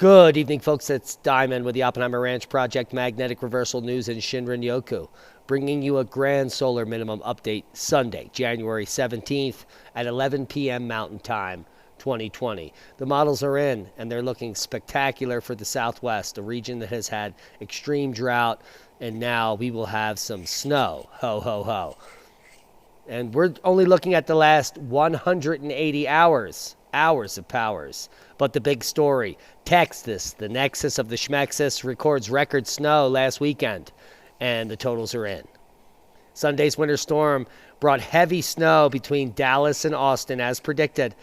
Good evening, folks. It's Diamond with the Oppenheimer Ranch Project Magnetic Reversal News in Shinrin-yoku, bringing you a grand solar minimum update Sunday, January 17th at 11 p.m. Mountain Time, 2020. The models are in, and they're looking spectacular for the Southwest, a region that has had extreme drought, and now we will have some snow. Ho, ho, ho. And we're only looking at the last 180 hours of powers. But the big story, Texas, the nexus of the Schmexus, records record snow last weekend, and the totals are in. Sunday's winter storm brought heavy snow between Dallas and Austin, as predicted.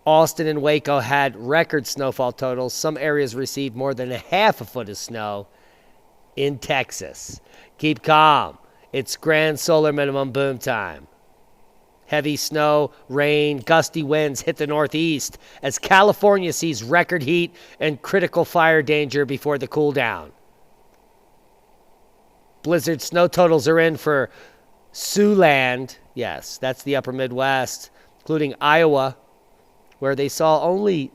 Austin and Waco had record snowfall totals. Some areas received more than a half a foot of snow in Texas. Keep calm. It's grand solar minimum boom time. Heavy snow, rain, gusty winds hit the Northeast as California sees record heat and critical fire danger before the cool down. Blizzard snow totals are in for Siouxland. Yes, that's the upper Midwest, including Iowa, where they saw only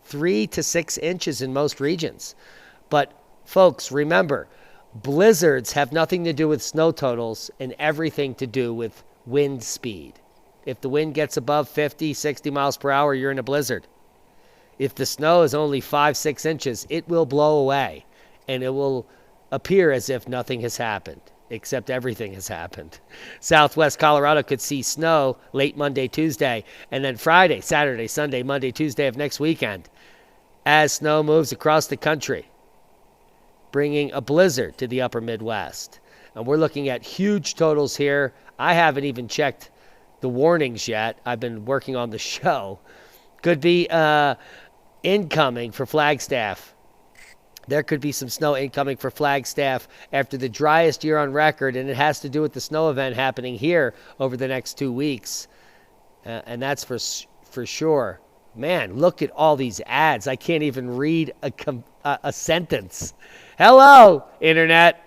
3 to 6 inches in most regions. But folks, remember, blizzards have nothing to do with snow totals and everything to do with wind speed. If the wind gets above 50, 60 miles per hour, you're in a blizzard. If the snow is only 5, 6 inches, it will blow away, and it will appear as if nothing has happened, except everything has happened. Southwest Colorado could see snow late Monday, Tuesday, and then Friday, Saturday, Sunday, Monday, Tuesday of next weekend, as snow moves across the country, bringing a blizzard to the upper Midwest. And we're looking at huge totals here. I haven't even checked the warnings yet. I've been working on the show. Could be incoming for Flagstaff. There could be some snow incoming for Flagstaff after the driest year on record, and it has to do with the snow event happening here over the next 2 weeks. And that's for sure. Man, look at all these ads. I can't even read a sentence. Hello, Internet.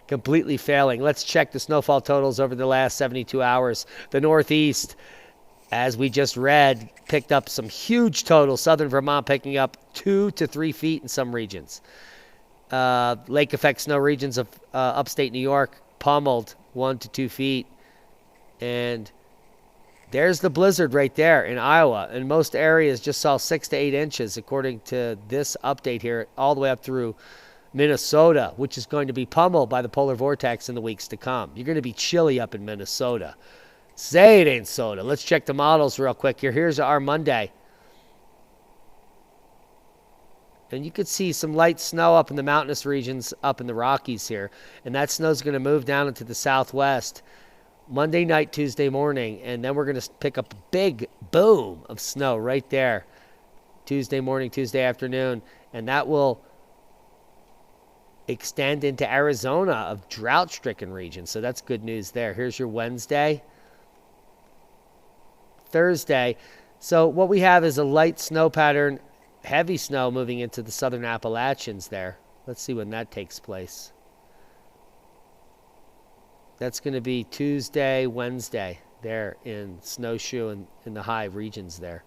Completely failing. Let's check the snowfall totals over the last 72 hours. The Northeast, as we just read, picked up some huge totals. Southern Vermont picking up 2 to 3 feet in some regions. Lake effect snow regions of upstate New York pummeled 1 to 2 feet. And there's the blizzard right there in Iowa. And most areas just saw 6 to 8 inches, according to this update here, all the way up through Minnesota, which is going to be pummeled by the polar vortex in the weeks to come. You're going to be chilly up in Minnesota. Say it ain't soda. Let's check the models real quick here. Here's our Monday. And you could see some light snow up in the mountainous regions up in the Rockies here. And that snow's going to move down into the southwest Monday night, Tuesday morning. And then we're going to pick up a big boom of snow right there Tuesday morning, Tuesday afternoon. And that will extend into Arizona, of drought-stricken regions. So that's good news there. Here's your Wednesday. Thursday. So what we have is a light snow pattern, heavy snow moving into the southern Appalachians there. Let's see when that takes place. That's going to be Tuesday, Wednesday there in Snowshoe and in the high regions there.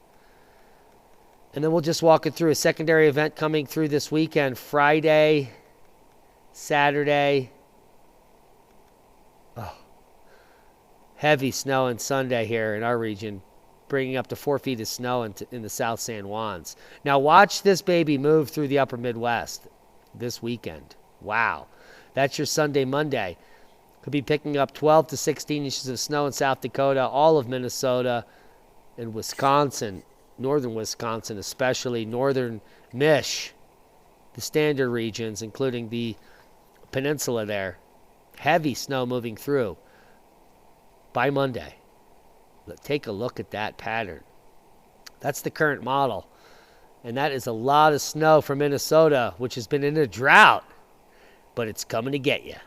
And then we'll just walk it through a secondary event coming through this weekend. Friday, Saturday, heavy snow and Sunday here in our region, bringing up to 4 feet of snow in the South San Juans. Now watch this baby move through the upper Midwest this weekend. Wow. That's your Sunday, Monday. Could be picking up 12 to 16 inches of snow in South Dakota, all of Minnesota and Wisconsin, northern Wisconsin, especially northern Mich, the standard regions, including the peninsula there. Heavy snow moving through by Monday. Take a look at that pattern. That's the current model. And that is a lot of snow for Minnesota, which has been in a drought. But it's coming to get you.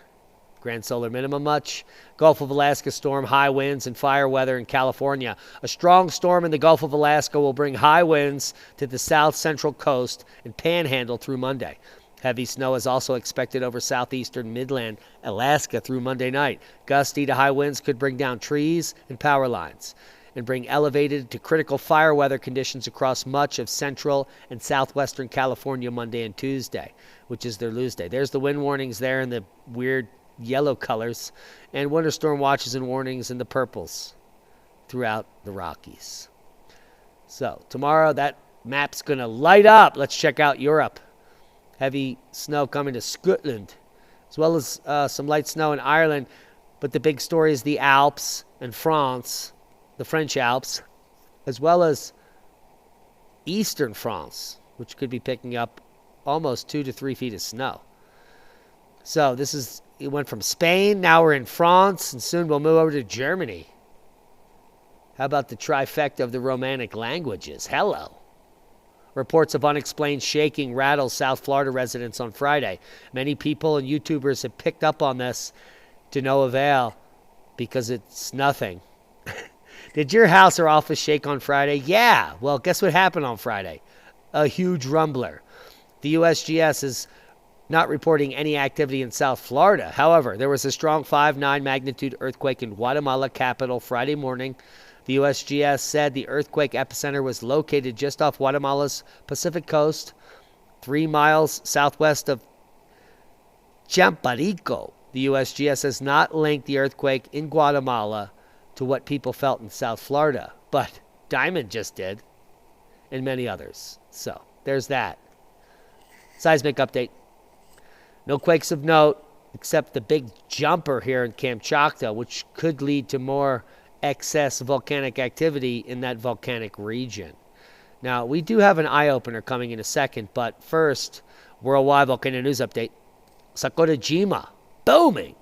Grand solar minimum much. Gulf of Alaska storm, high winds and fire weather in California. A strong storm in the Gulf of Alaska will bring high winds to the south central coast and panhandle through Monday. Heavy snow is also expected over southeastern Midland, Alaska through Monday night. Gusty to high winds could bring down trees and power lines. and bring elevated to critical fire weather conditions across much of central and southwestern California Monday and Tuesday, which is their lose day. There's the wind warnings there in the weird yellow colors, and winter storm watches and warnings in the purples throughout the Rockies. So tomorrow that map's going to light up. Let's check out Europe. Heavy snow coming to Scotland, as well as some light snow in Ireland. But the big story is the Alps and France, the French Alps, as well as eastern France, which could be picking up almost 2 to 3 feet of snow. So it went from Spain, now we're in France, and soon we'll move over to Germany. How about the trifecta of the Romanic languages? Hello. Reports of unexplained shaking rattled South Florida residents on Friday. Many people and YouTubers have picked up on this to no avail because it's nothing. Did your house or office shake on Friday? Yeah. Well, guess what happened on Friday? A huge rumbler. The USGS is not reporting any activity in South Florida. However, there was a strong 5.9 magnitude earthquake in Guatemala capital Friday morning. The USGS said the earthquake epicenter was located just off Guatemala's Pacific coast, 3 miles southwest of Champarico. The USGS has not linked the earthquake in Guatemala to what people felt in South Florida, but Diamond just did, and many others. So there's that. Seismic update. No quakes of note, except the big jumper here in Kamchatka, which could lead to more excess volcanic activity in that volcanic region. Now, we do have an eye-opener coming in a second, but first, worldwide volcano news update. Sakurajima, booming,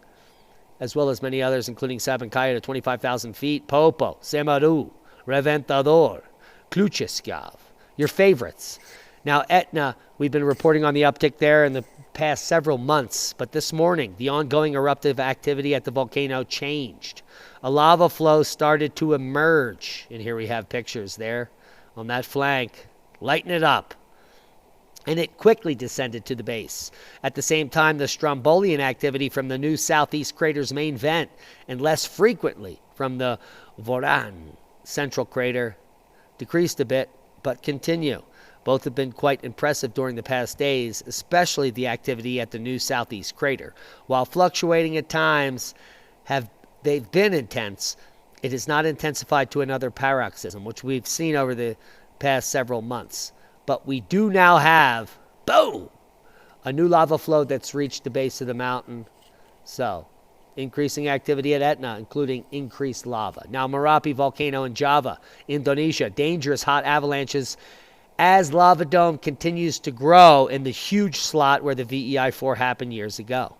as well as many others, including Sabancaya to 25,000 feet, Popo, Semaru, Reventador, Klucheskov, your favorites. Now, Etna, we've been reporting on the uptick there in the past several months, but this morning, the ongoing eruptive activity at the volcano changed. A lava flow started to emerge, and here we have pictures there on that flank. Lighten it up. And it quickly descended to the base. At the same time, the Strombolian activity from the new southeast crater's main vent, and less frequently from the Voran central crater, decreased a bit, but continue. Both have been quite impressive during the past days, especially the activity at the new southeast crater. While fluctuating at times, they've been intense, it has not intensified to another paroxysm, which we've seen over the past several months. But we do now have, boom, a new lava flow that's reached the base of the mountain. So, increasing activity at Etna, including increased lava. Now, Merapi volcano in Java, Indonesia, dangerous hot avalanches as lava dome continues to grow in the huge slot where the VEI-4 happened years ago.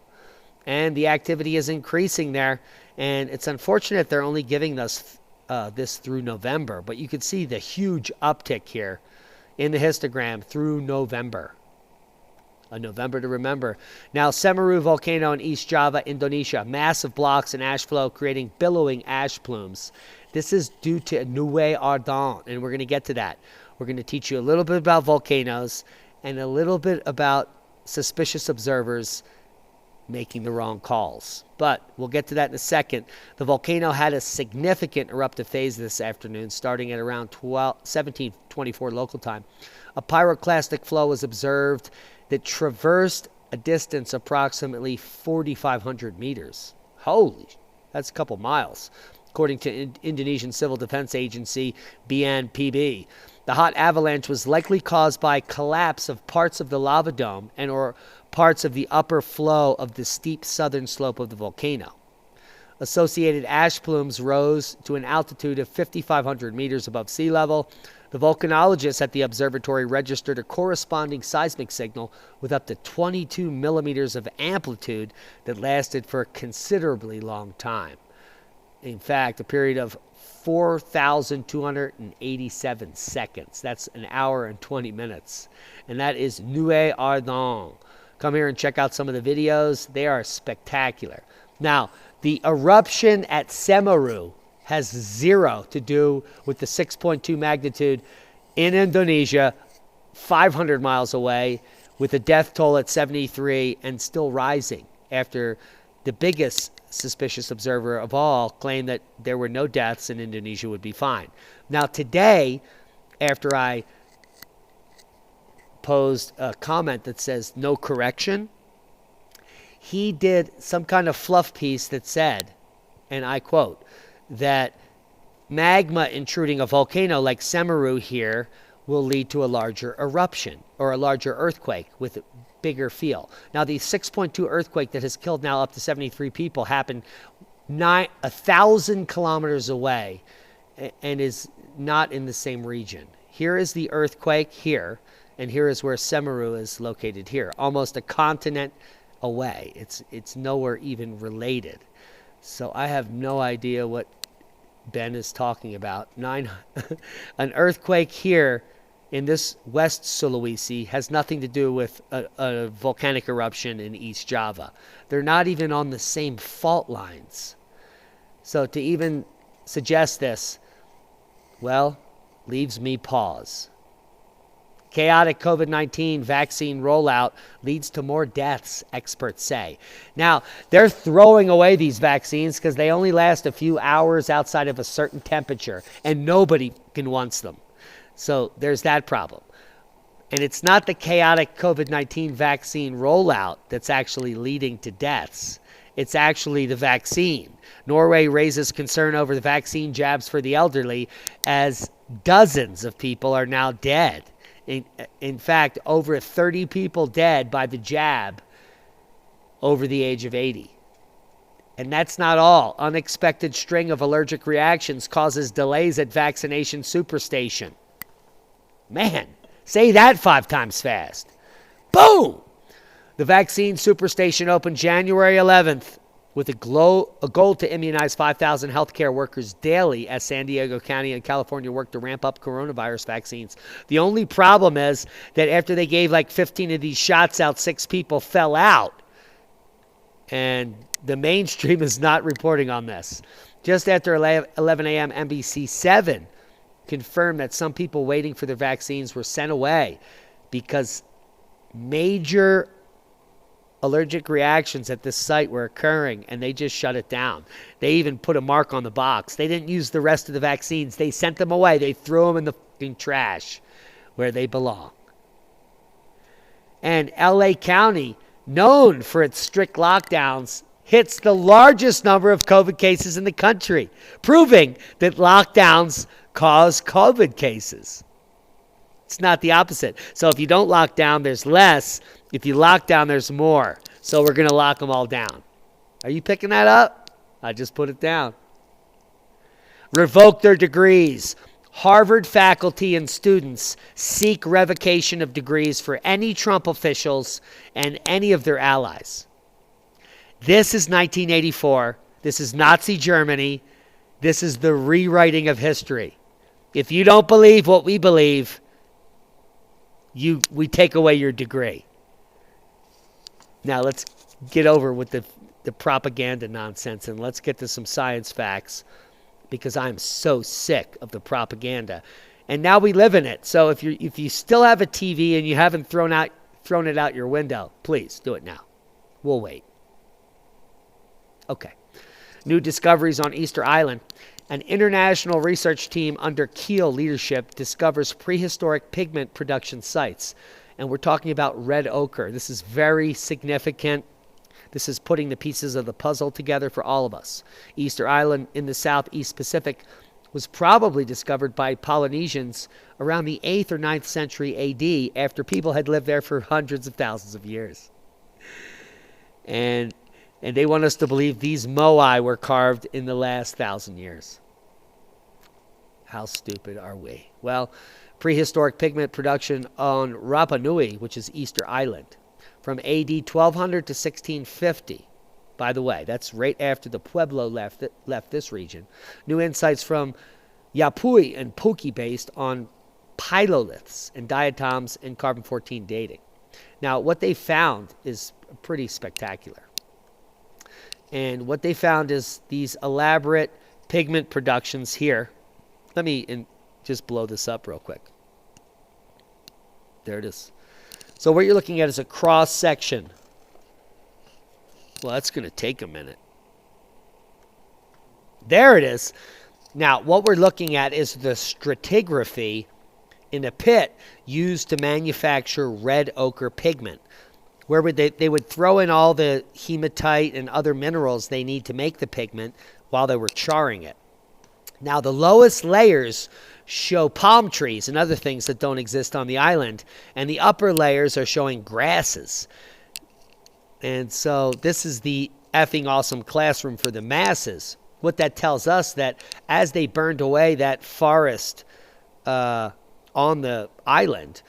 And the activity is increasing there, and it's unfortunate they're only giving us this through November, but you can see the huge uptick here in the histogram through November. A November to remember. Now, Semeru volcano in East Java, Indonesia. Massive blocks and ash flow creating billowing ash plumes. This is due to Nuwe Ardent, and we're going to get to that. We're going to teach you a little bit about volcanoes and a little bit about suspicious observers making the wrong calls. But we'll get to that in a second. The volcano had a significant eruptive phase this afternoon, starting at around 1724 local time. A pyroclastic flow was observed that traversed a distance approximately 4,500 meters. Holy, that's a couple miles, according to Indonesian Civil Defense Agency, BNPB. The hot avalanche was likely caused by collapse of parts of the lava dome and or parts of the upper flow of the steep southern slope of the volcano. Associated ash plumes rose to an altitude of 5,500 meters above sea level. The volcanologists at the observatory registered a corresponding seismic signal with up to 22 millimeters of amplitude that lasted for a considerably long time. In fact, a period of 4,287 seconds. That's an hour and 20 minutes. And that is Nuwe Ardent. Come here and check out some of the videos. They are spectacular. Now, the eruption at Semeru has zero to do with the 6.2 magnitude in Indonesia, 500 miles away, with a death toll at 73 and still rising after the biggest suspicious observer of all, claimed that there were no deaths and Indonesia would be fine. Now today, after I posed a comment that says no correction, he did some kind of fluff piece that said, and I quote, that magma intruding a volcano like Semeru here will lead to a larger eruption or a larger earthquake with a bigger feel. Now, the 6.2 earthquake that has killed now up to 73 people happened 1,000 kilometers away and is not in the same region. Here is the earthquake here, and here is where Semeru is located here, almost a continent away. It's nowhere even related. So I have no idea what Ben is talking about. An earthquake here in this West Sulawesi has nothing to do with a volcanic eruption in East Java. They're not even on the same fault lines. So to even suggest this, well, leaves me pause. Chaotic COVID-19 vaccine rollout leads to more deaths, experts say. Now, they're throwing away these vaccines because they only last a few hours outside of a certain temperature, and nobody can wants them. So there's that problem. And it's not the chaotic COVID-19 vaccine rollout that's actually leading to deaths. It's actually the vaccine. Norway raises concern over the vaccine jabs for the elderly as dozens of people are now dead. In fact, over 30 people dead by the jab over the age of 80. And that's not all. Unexpected string of allergic reactions causes delays at vaccination superstation. Man, say that 5 times fast. Boom! The vaccine superstation opened January 11th with a goal to immunize 5,000 healthcare workers daily as San Diego County and California work to ramp up coronavirus vaccines. The only problem is that after they gave like 15 of these shots out, 6 people fell out. And the mainstream is not reporting on this. Just after 11 a.m., NBC 7 confirmed that some people waiting for their vaccines were sent away because major allergic reactions at this site were occurring, and they just shut it down. They even put a mark on the box. They didn't use the rest of the vaccines. They sent them away. They threw them in the fucking trash where they belong. And LA County, known for its strict lockdowns, hits the largest number of COVID cases in the country, proving that lockdowns cause COVID cases. It's not the opposite. So if you don't lock down, there's less. If you lock down, there's more. So we're going to lock them all down. Are you picking that up? I just put it down. Revoke their degrees. Harvard faculty and students seek revocation of degrees for any Trump officials and any of their allies. This is 1984. This is Nazi Germany. This is the rewriting of history. If you don't believe what we believe, we take away your degree. Now let's get over with the propaganda nonsense and let's get to some science facts, because I'm so sick of the propaganda. And now we live in it. So if you still have a TV and you haven't thrown it out your window, please do it now. We'll wait. Okay. New discoveries on Easter Island. An international research team under Kiel leadership discovers prehistoric pigment production sites. And we're talking about red ochre. This is very significant. This is putting the pieces of the puzzle together for all of us. Easter Island in the Southeast Pacific was probably discovered by Polynesians around the 8th or 9th century AD, after people had lived there for hundreds of thousands of years. And they want us to believe these moai were carved in the last 1,000 years. How stupid are we? Well, prehistoric pigment production on Rapa Nui, which is Easter Island, from AD 1200 to 1650. By the way, that's right after the Pueblo left this region. New insights from Yapui and Puki based on pyroliths and diatoms and carbon-14 dating. Now, what they found is pretty spectacular. And what they found is these elaborate pigment productions here. Let me just blow this up real quick. There it is. So what you're looking at is a cross section. Well, that's going to take a minute. There it is. Now, what we're looking at is the stratigraphy in a pit used to manufacture red ochre pigment, where they would throw in all the hematite and other minerals they need to make the pigment while they were charring it. Now, the lowest layers show palm trees and other things that don't exist on the island, and the upper layers are showing grasses. And so this is the effing awesome classroom for the masses. What that tells us that as they burned away that forest on the island,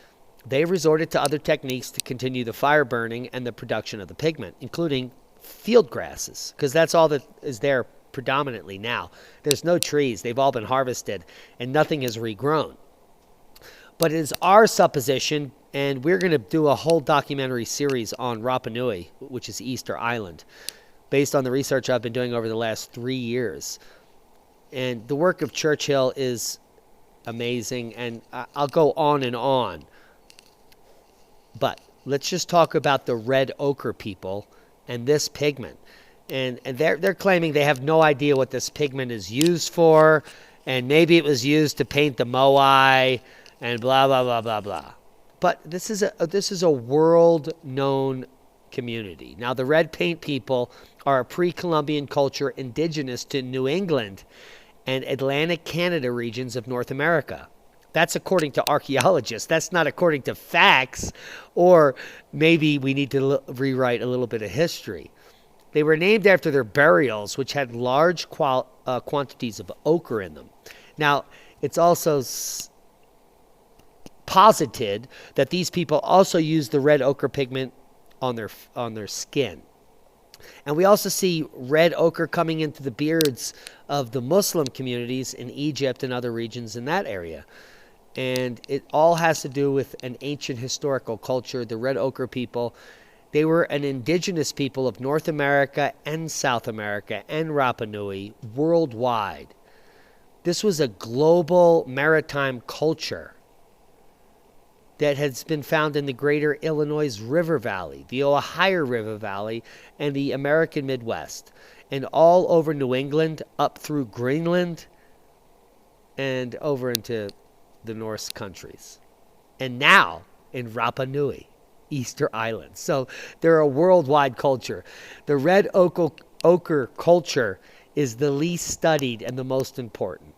they resorted to other techniques to continue the fire burning and the production of the pigment, including field grasses, because that's all that is there predominantly now. There's no trees. They've all been harvested, and nothing has regrown. But it is our supposition, and we're going to do a whole documentary series on Rapa Nui, which is Easter Island, based on the research I've been doing over the last 3 years. And the work of Churchill is amazing, and I'll go on and on. But let's just talk about the red ochre people and this pigment. And they're claiming they have no idea what this pigment is used for, and maybe it was used to paint the moai and blah, blah, blah, blah, blah. But this is a world-known community. Now, the red paint people are a pre-Columbian culture indigenous to New England and Atlantic Canada regions of North America. That's according to archaeologists. That's not according to facts, or maybe we need to rewrite a little bit of history. They were named after their burials, which had large quantities of ochre in them. Now, it's also posited that these people also used the red ochre pigment on their skin. And we also see red ochre coming into the beards of the Muslim communities in Egypt and other regions in that area. And it all has to do with an ancient historical culture. The red ochre people, they were an indigenous people of North America and South America and Rapa Nui worldwide. This was a global maritime culture that has been found in the greater Illinois River Valley, the Ohio River Valley, and the American Midwest, and all over New England, up through Greenland, and over into the Norse countries. And now in Rapa Nui, Easter Island. So they're a worldwide culture. The red ochre culture is the least studied and the most important.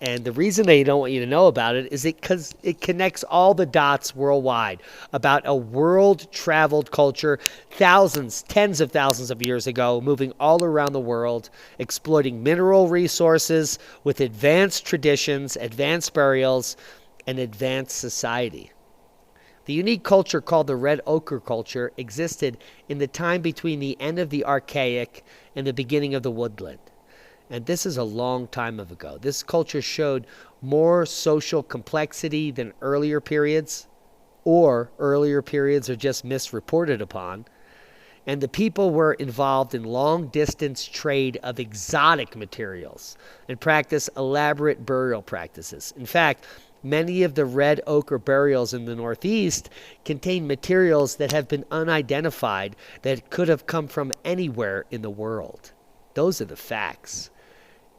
And the reason they don't want you to know about it is because it connects all the dots worldwide about a world-traveled culture thousands, tens of thousands of years ago, moving all around the world, exploiting mineral resources with advanced traditions, advanced burials, and advanced society. The unique culture called the red ochre culture existed in the time between the end of the Archaic and the beginning of the woodland. And this is a long time ago. This culture showed more social complexity than earlier periods, or earlier periods are just misreported upon. And the people were involved in long-distance trade of exotic materials and practiced elaborate burial practices. In fact, many of the red ochre burials in the Northeast contain materials that have been unidentified that could have come from anywhere in the world. Those are the facts.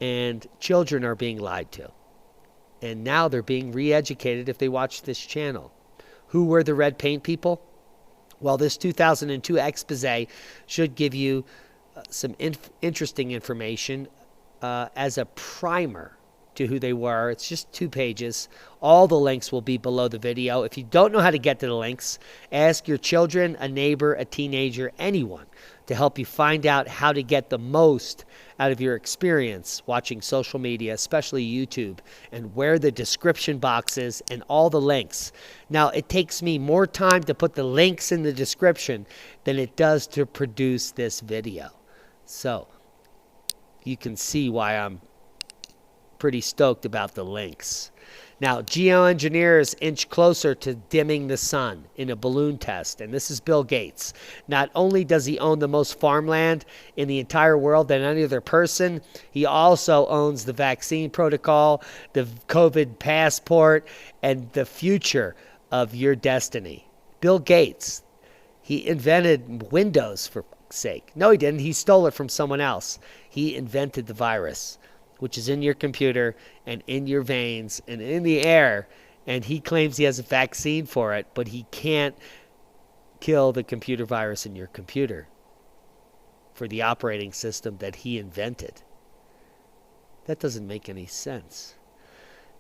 And children are being lied to. And now they're being re-educated if they watch this channel. Who were the red paint people? Well, this 2002 expose should give you some interesting information as a primer to who they were. It's just 2 pages. All the links will be below the video. If you don't know how to get to the links, ask your children, a neighbor, a teenager, anyone to help you find out how to get the most out of your experience watching social media, especially YouTube, and where the description box is and all the links. Now, it takes me more time to put the links in the description than it does to produce this video. So, you can see why I'm pretty stoked about the links. Now, geoengineers inch closer to dimming the sun in a balloon test, and this is Bill Gates. Not only does he own the most farmland in the entire world than any other person, he also owns the vaccine protocol, the COVID passport, and the future of your destiny. Bill Gates, he invented Windows for sake. No, he didn't. He stole it from someone else. He invented the virus, which is in your computer and in your veins and in the air. And he claims he has a vaccine for it, but he can't kill the computer virus in your computer for the operating system that he invented. That doesn't make any sense.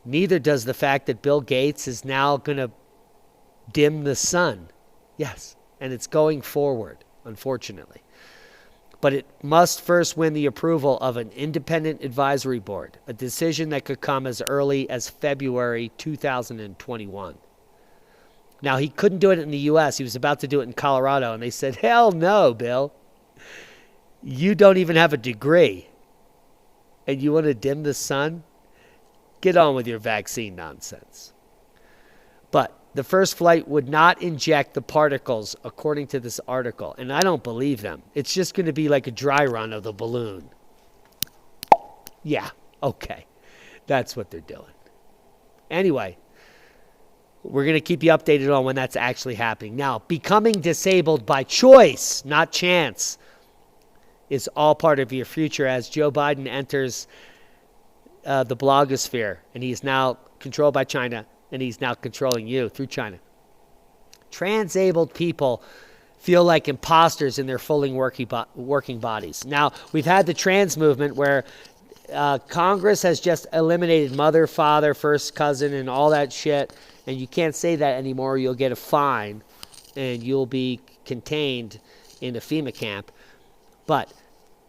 Neither does the fact that Bill Gates is now going to dim the sun. Yes, and it's going forward, unfortunately. But it must first win the approval of an independent advisory board, a decision that could come as early as February 2021. Now, he couldn't do it in the U.S. He was about to do it in Colorado, and they said, hell no, Bill. You don't even have a degree, and you want to dim the sun? Get on with your vaccine nonsense. But the first flight would not inject the particles, according to this article. And I don't believe them. It's just going to be like a dry run of the balloon. Yeah, okay. That's what they're doing. Anyway, we're going to keep you updated on when that's actually happening. Now, becoming disabled by choice, not chance, is all part of your future as Joe Biden enters the blogosphere. And he's now controlled by China. And he's now controlling you through China. Transabled people feel like imposters in their fully working bodies. Now, we've had the trans movement where Congress has just eliminated mother, father, first cousin, and all that shit. And you can't say that anymore. You'll get a fine, and you'll be contained in a FEMA camp. But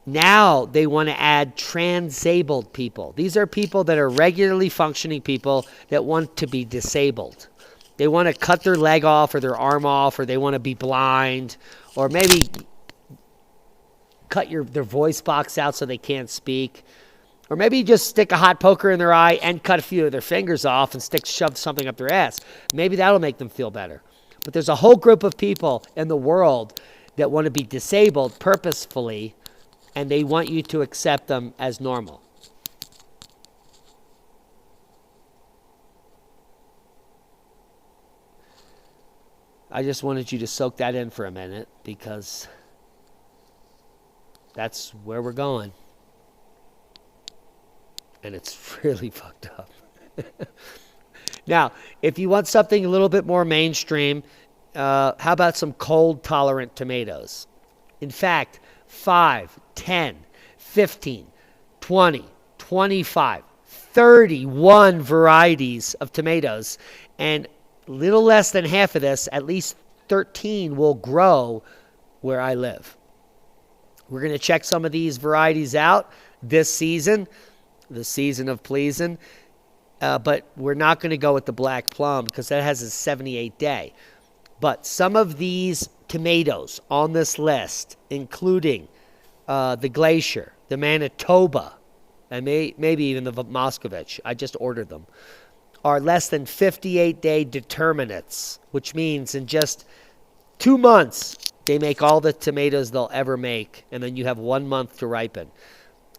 now they want to add transabled people. These are people that are regularly functioning people that want to be disabled. They want to cut their leg off or their arm off, or they want to be blind, or maybe cut their voice box out so they can't speak. Or maybe just stick a hot poker in their eye and cut a few of their fingers off and shove something up their ass. Maybe that'll make them feel better. But there's a whole group of people in the world that want to be disabled purposefully, and they want you to accept them as normal. I just wanted you to soak that in for a minute because that's where we're going. And it's really fucked up. Now, if you want something a little bit more mainstream, how about some cold-tolerant tomatoes? In fact, 5, 10, 15, 20, 25, 31 varieties of tomatoes. And little less than half of this, at least 13, will grow where I live. We're going to check some of these varieties out this season, the season of pleasing. But we're not going to go with the black plum because that has a 78-day. But some of these tomatoes on this list, including the Glacier, the Manitoba, and maybe even the Moscovich, I just ordered them, are less than 58-day determinates, which means in just 2 months, they make all the tomatoes they'll ever make, and then you have 1 month to ripen.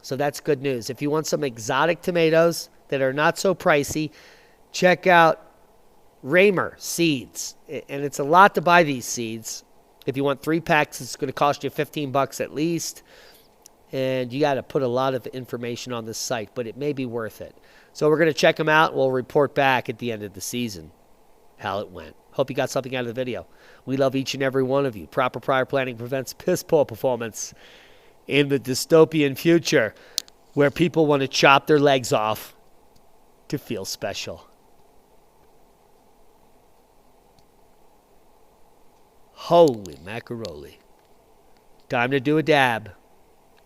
So that's good news. If you want some exotic tomatoes that are not so pricey, check out Raymer seeds. And it's a lot to buy these seeds. If you want 3 packs, it's going to cost you $15 at least. And you got to put a lot of information on this site, but it may be worth it. So we're going to check them out. We'll report back at the end of the season how it went. Hope you got something out of the video. We love each and every one of you. Proper prior planning prevents piss poor performance in the dystopian future where people want to chop their legs off to feel special. Holy macaroni. Time to do a dab.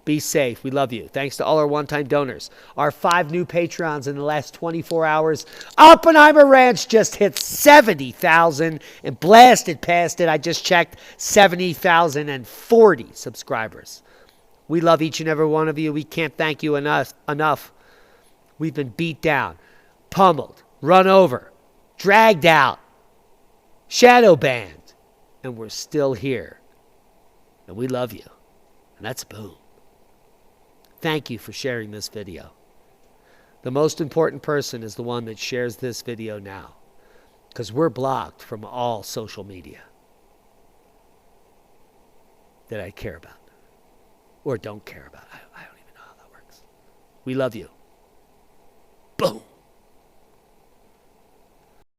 Be safe. We love you. Thanks to all our one-time donors. Our 5 new Patreons in the last 24 hours. Oppenheimer Ranch just hit 70,000 and blasted past it. I just checked 70,040 subscribers. We love each and every one of you. We can't thank you enough. We've been beat down, pummeled, run over, dragged out, shadow banned, and we're still here. And we love you. And that's boom. Thank you for sharing this video. The most important person is the one that shares this video now, because we're blocked from all social media that I care about. or don't care about. I don't even know how that works. We love you.